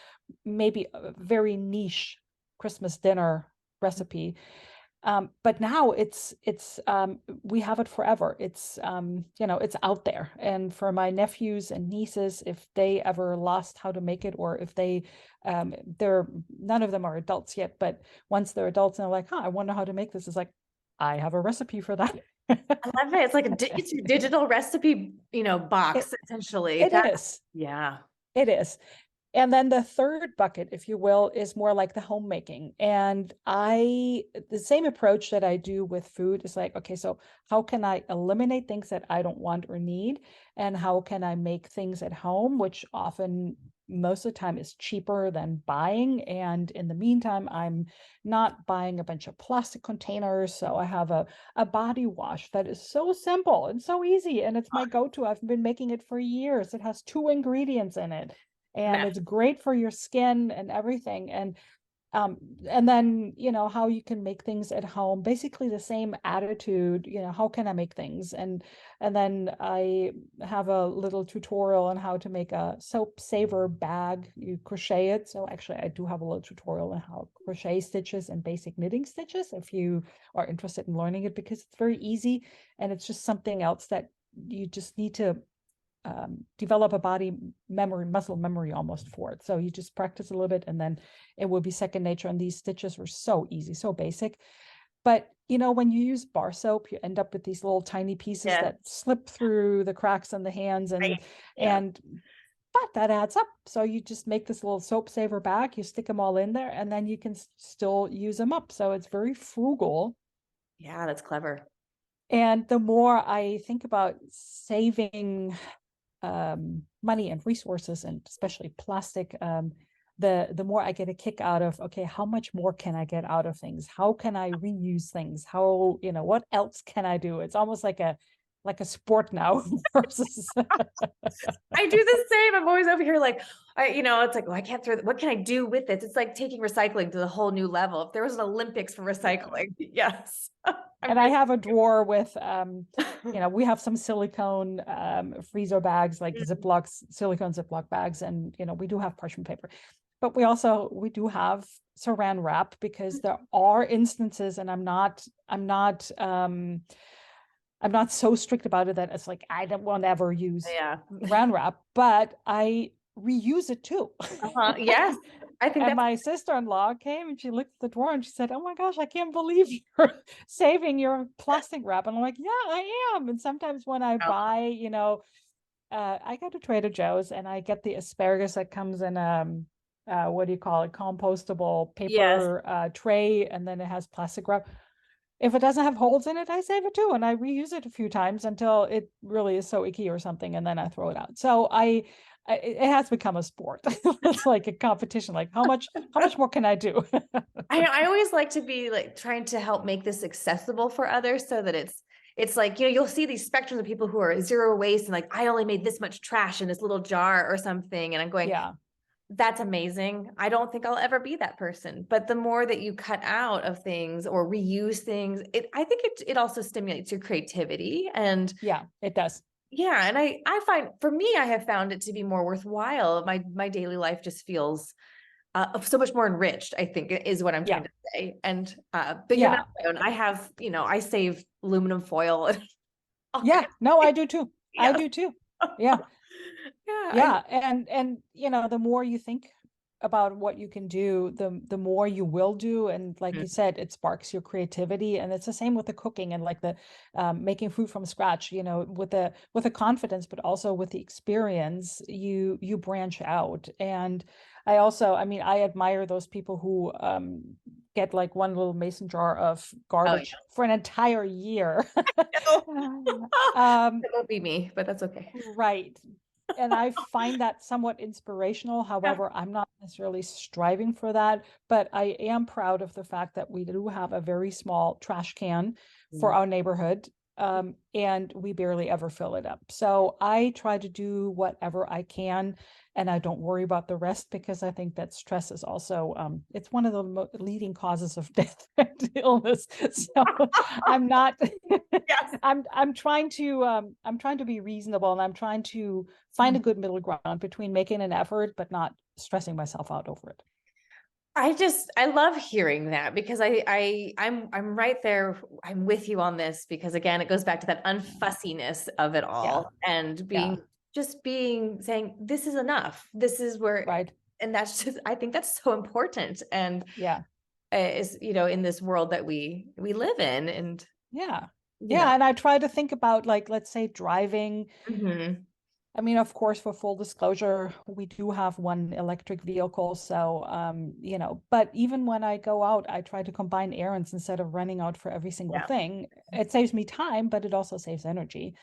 maybe a very niche Christmas dinner recipe. But now we have it forever. It's it's out there. And for my nephews and nieces, if they ever lost how to make it, or if they're none of them are adults yet, but once they're adults and they're like, I wonder how to make this, it's like, I have a recipe for that. I love it. It's like it's a digital recipe, box, essentially. It is. Yeah. It is. And then the third bucket, if you will, is more like the homemaking. And the same approach that I do with food is like, okay, so how can I eliminate things that I don't want or need? And how can I make things at home, which often, most of the time, is cheaper than buying. And in the meantime, I'm not buying a bunch of plastic containers. So I have a body wash that is so simple and so easy. And it's my go-to. I've been making it for years. It has 2 ingredients in it. And it's great for your skin and everything. And then, how you can make things at home, basically the same attitude, how can I make things? And then I have a little tutorial on how to make a soap saver bag. You crochet it. So actually I do have a little tutorial on how to crochet stitches and basic knitting stitches, if you are interested in learning it, because it's very easy. And it's just something else that you just need to develop a body memory, muscle memory almost for it. So you just practice a little bit and then it will be second nature. And these stitches were so easy, so basic. But when you use bar soap, you end up with these little tiny pieces that slip through the cracks in the hands, but that adds up. So you just make this little soap saver bag, you stick them all in there, and then you can still use them up. So it's very frugal. Yeah, that's clever. And the more I think about saving money and resources, and especially plastic, the more I get a kick out of, okay, how much more can I get out of things? How can I reuse things? How, what else can I do? It's almost like a sport now versus I do the same. I'm always over here like, it's like, well, I can't throw, what can I do with this? It's like taking recycling to the whole new level. If there was an Olympics for recycling, yes. I'm and I right. have a drawer with we have some silicone freezer bags, like silicone Ziploc bags, and we do have parchment paper. But we do have saran wrap, because there are instances, and I'm not so strict about it that it's like I won't ever use Yeah. saran wrap, but I reuse it too. Yes. I think And that's, my sister-in-law came and she looked at the drawer and she said, "Oh my gosh, I can't believe you're saving your plastic wrap." And I'm like, "Yeah, I am." And sometimes when I buy, I go to Trader Joe's and I get the asparagus that comes in what do you call it, compostable yes. paper tray, and then it has plastic wrap. If it doesn't have holes in it, I save it too, and I reuse it a few times until it really is so icky or something, and then I throw it out. So it has become a sport. It's like a competition. Like how much more can I do? I always like to be like trying to help make this accessible for others so that it's like, you'll see these spectrums of people who are zero waste and like, I only made this much trash in this little jar or something. And I'm going, Yeah, that's amazing. I don't think I'll ever be that person. But the more that you cut out of things or reuse things, I think it also stimulates your creativity. And yeah, it does. yeah, and I find, for me, I have found it to be more worthwhile. My daily life just feels so much more enriched, I think, is what I'm Yeah, trying to say. And bigger than yeah, my own. I have, I save aluminum foil and all kinds yeah. of No, I things. do too. I Yes. do too. Yeah. Yeah, Yeah, and the more you think about what you can do, the more you will do, and like you said, it sparks your creativity. And it's the same with the cooking and like the making food from scratch, with the confidence, but also with the experience, you branch out. And I mean, I admire those people who get like one little mason jar of oh garbage yeah. for an entire year. It won't be me, but that's okay. Right. And I find that somewhat inspirational. Yeah. However, I'm not necessarily striving for that, but I am proud of the fact that we do have a very small trash can for Mm. our neighborhood, and we barely ever fill it up. So I try to do whatever I can, and I don't worry about the rest, because I think that stress is also it's one of the leading causes of death and illness. So I'm not Yes. I'm trying to be reasonable, and I'm trying to find a good middle ground between making an effort but not stressing myself out over it. I love hearing that because I'm right there. I'm with you on this because again, it goes back to that unfussiness of it Yeah, all and yeah, saying, this is enough. This is where, right. and that's just, I think that's so important. And Yeah, is, in this world that we live in and, yeah, you know, yeah. And I try to think about, like, let's say driving. mhm. I mean, of course, for full disclosure, we do have one electric vehicle. So, but even when I go out, I try to combine errands instead of running out for every single Yeah. thing. It saves me time, but it also saves energy.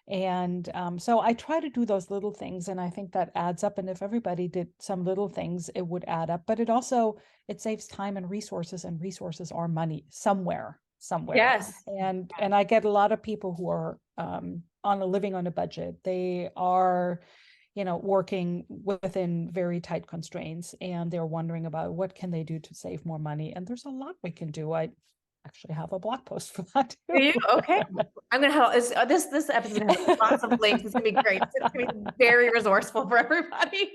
And so I try to do those little things, and I think that adds up. And if everybody did some little things, it would add up. But it saves time and resources are money somewhere. Yes. And I get a lot of people who are living on a budget. They are, working within very tight constraints, and they're wondering about what can they do to save more money. And there's a lot we can do. I actually have a blog post for that Do you? too. Okay. I'm gonna have this episode gonna have lots of links. It's gonna be great. It's gonna be very resourceful for everybody.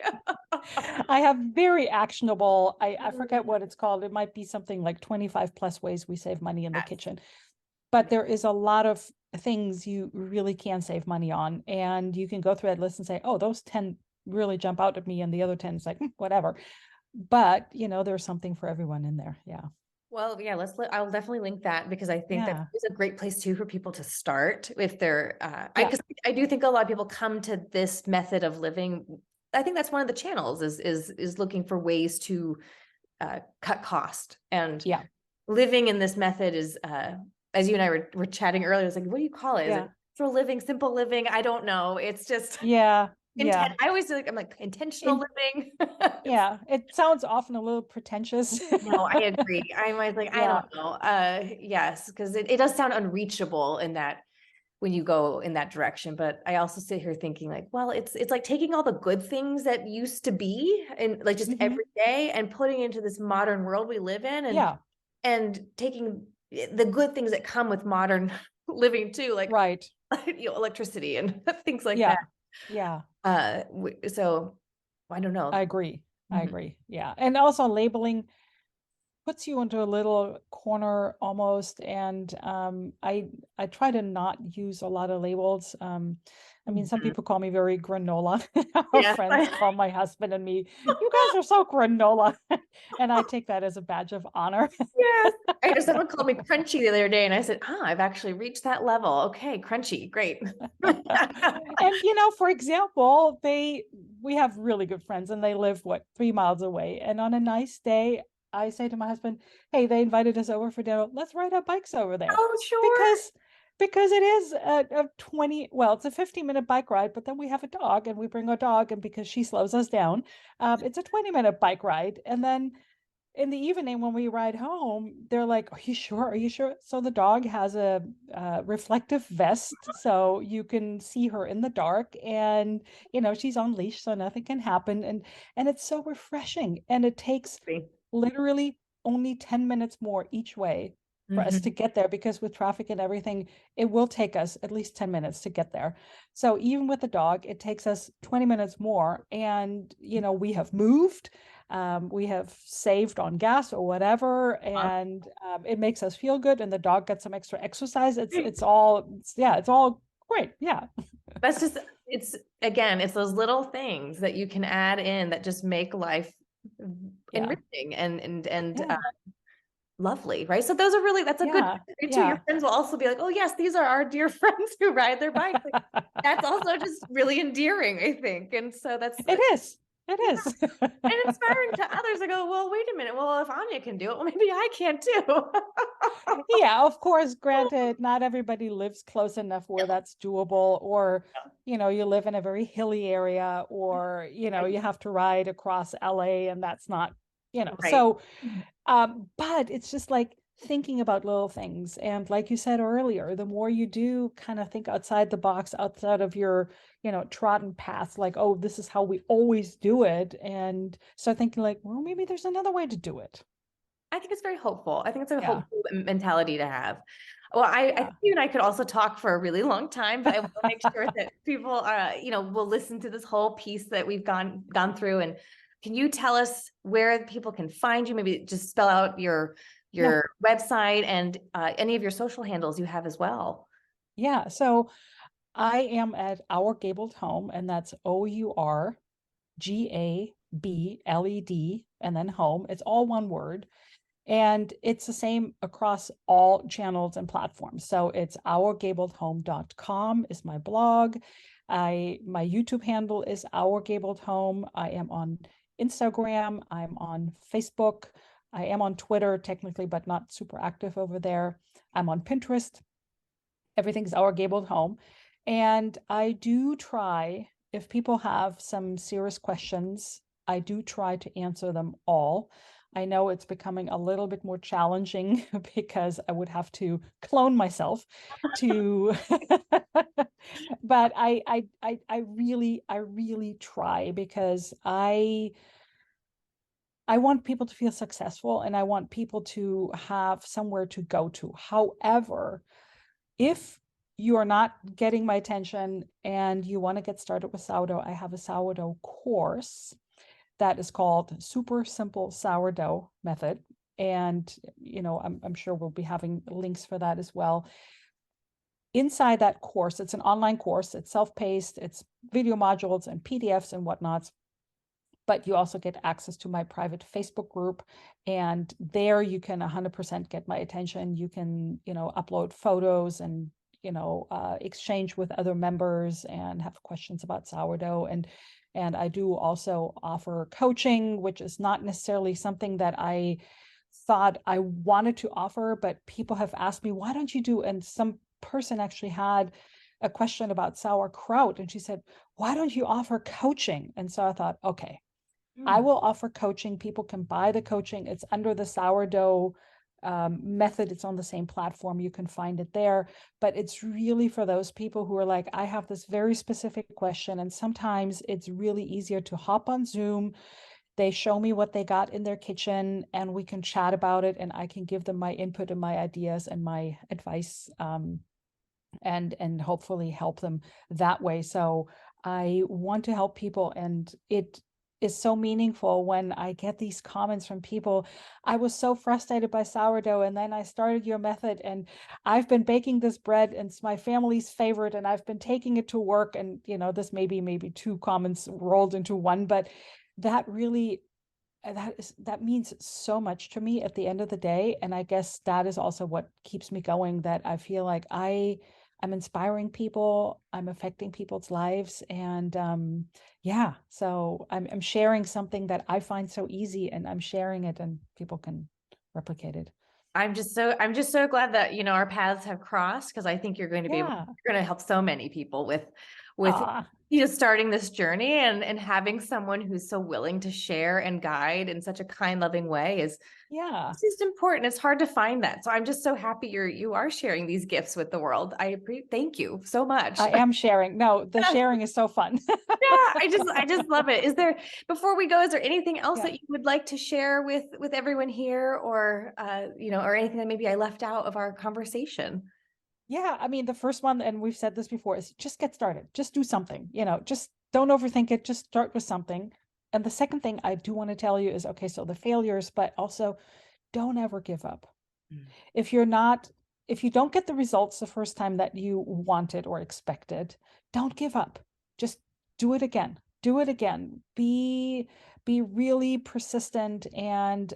I have very actionable, I forget what it's called. It might be something like 25 plus ways we save money in the Yes. kitchen. But there is a lot of things you really can save money on. And you can go through that list and say, oh, those 10 really jump out at me. And the other 10 is like, whatever. But, there's something for everyone in there. Yeah. Well, yeah, I'll definitely link that because I think that Yeah. is a great place too for people to start if they're, Yeah. because I do think a lot of people come to this method of living. I think that's one of the channels is looking for ways to cut cost, and Yeah. living in this method is as you and I were chatting earlier, I was like, what do you call it? Is Yeah. it for living, simple living? I don't know. It's just Yeah. Yeah. I always feel like I'm like intentional In, living. yeah. It sounds often a little pretentious. No, I agree. I'm always like, I Yeah. don't know. Yes, because it does sound unreachable in that when you go in that direction. But I also sit here thinking like, well, it's like taking all the good things that used to be and like just Mhm. every day and putting it into this modern world we live in Yeah. and taking the good things that come with modern living too, like Right. electricity and things like Yeah. that. Yeah. So I don't I know. agree. I Mhm. agree. Yeah. And also labeling puts you into a little corner almost. And I try to not use a lot of labels. I mean, some Mhm. people call me very granola. Our Yes. friends call my husband and me, you guys are so granola. And I take that as a badge of honor. Yes. I know someone called me crunchy the other day and I said, I've actually reached that level. Okay, crunchy, great. And for example, we have really good friends and they live 3 miles away. And on a nice day, I say to my husband, hey, they invited us over for dinner. Let's ride our bikes over there. Oh, sure. Because it is a 20, well, it's a 15-minute bike ride, but then we have a dog and we bring our dog, and because she slows us down, it's a 20-minute bike ride. And then in the evening when we ride home, they're like, are you sure? Are you sure? So the dog has a reflective vest so you can see her in the dark, and she's on leash so nothing can happen, and it's so refreshing, and it takes literally only 10 minutes more each way for us to Mhm. get there, because with traffic and everything, it will take us at least 10 minutes to get there. So even with the dog, it takes us 20 minutes more, and we have moved, we have saved on gas or whatever, and it makes us feel good, and the dog gets some extra exercise. It's all great. Yeah. That's just, it's again, it's those little things that you can add in that just make life Yeah. enriching and Yeah. lovely, right? So those are really, that's a good Yeah. way too. Your Yeah. friends will also be like, oh yes, these are our dear friends who ride their bikes. Like, that's also just really endearing, I think. And so that's, It is. It yeah, is. and inspiring to others. I go, well, wait a minute. Well, if Anya can do it, well, maybe I can too. Yeah, of course, granted, not everybody lives close enough where that's doable, or, you live in a very hilly area, or, Right. you have to ride across LA, and that's not, Right. so, but it's just like thinking about little things. And like you said earlier, the more you do kind of think outside the box, outside of your, trodden path, like, oh, this is how we always do it. And start thinking like, well, maybe there's another way to do it. I think it's very hopeful. I think it's a Yeah. hopeful mentality to have. Well, I Yeah. think you and I could also talk for a really long time, but I want to make sure that people will listen to this whole piece that we've gone through. And can you tell us where people can find you? Maybe just spell out your Yeah. website and any of your social handles you have as well. Yeah. So I am at OurGabled Home, and that's OurGabled, and then home. It's all one word. And it's the same across all channels and platforms. So it's ourgabledhome.com is my blog. My YouTube handle is OurGabled Home. I am on Instagram. I'm on Facebook. I am on Twitter technically, but not super active over there. I'm on Pinterest. Everything's OurGabled Home. And I do try, if people have some serious questions, I do try to answer them all. I know it's becoming a little bit more challenging because I would have to clone myself to, but I really try, because I want people to feel successful, and I want people to have somewhere to go to. However, if you are not getting my attention and you want to get started with sourdough, I have a sourdough course that is called Super Simple Sourdough Method. And, I'm sure we'll be having links for that as well. Inside that course, it's an online course, it's self-paced, it's video modules and PDFs and whatnots. But you also get access to my private Facebook group, and there you can 100% get my attention. You can, upload photos and, exchange with other members and have questions about sourdough. And I do also offer coaching, which is not necessarily something that I thought I wanted to offer, but people have asked me, why don't you do, and some person actually had a question about sauerkraut, and she said, why don't you offer coaching? And so I thought, okay, I will offer coaching. People can buy the coaching. It's under the sourdough method. It's on the same platform. You can find it there. But it's really for those people who are like, I have this very specific question. And sometimes it's really easier to hop on Zoom. They show me what they got in their kitchen and we can chat about it. And I can give them my input and my ideas and my advice, and hopefully help them that way. So I want to help people, and it is so meaningful when I get these comments from people. I was so frustrated by sourdough, and then I started your method, and I've been baking this bread, and it's my family's favorite, and I've been taking it to work. And this maybe two comments rolled into one, but that really, that means so much to me at the end of the day. And I guess that is also what keeps me going, that I feel like I'm inspiring people, I'm affecting people's lives. And yeah, so I'm sharing something that I find so easy, and I'm sharing it and people can replicate it. I'm just so glad that, our paths have crossed, because I think you're going to be able, Yeah. you're going to help so many people with Ah, starting this journey, and having someone who's so willing to share and guide in such a kind, loving way is yeah. it's just important. It's hard to find that. So I'm just so happy you are sharing these gifts with the world. Thank you so much. I am sharing. No, the sharing is so fun. Yeah, I just love it. Before we go, is there anything else Yeah. that you would like to share with everyone here, or or anything that maybe I left out of our conversation? Yeah, I mean, the first one, and we've said this before, is just get started. Just do something, just don't overthink it. Just start with something. And the second thing I do want to tell you is, okay, so the failures, but also don't ever give up. Mm. If you don't get the results the first time that you wanted or expected, don't give up. Just do it again. Do it again. Be really persistent. And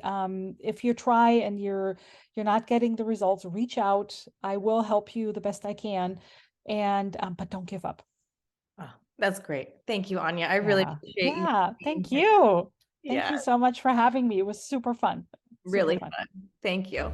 if you try and you're not getting the results, reach out. I will help you the best I can. And but don't give up. Oh, that's great. Thank you, Anja. I really Yeah. appreciate you Yeah. being Thank here. you. Thank Yeah, you so much for having me. It was super fun. Super really fun. fun. Thank you.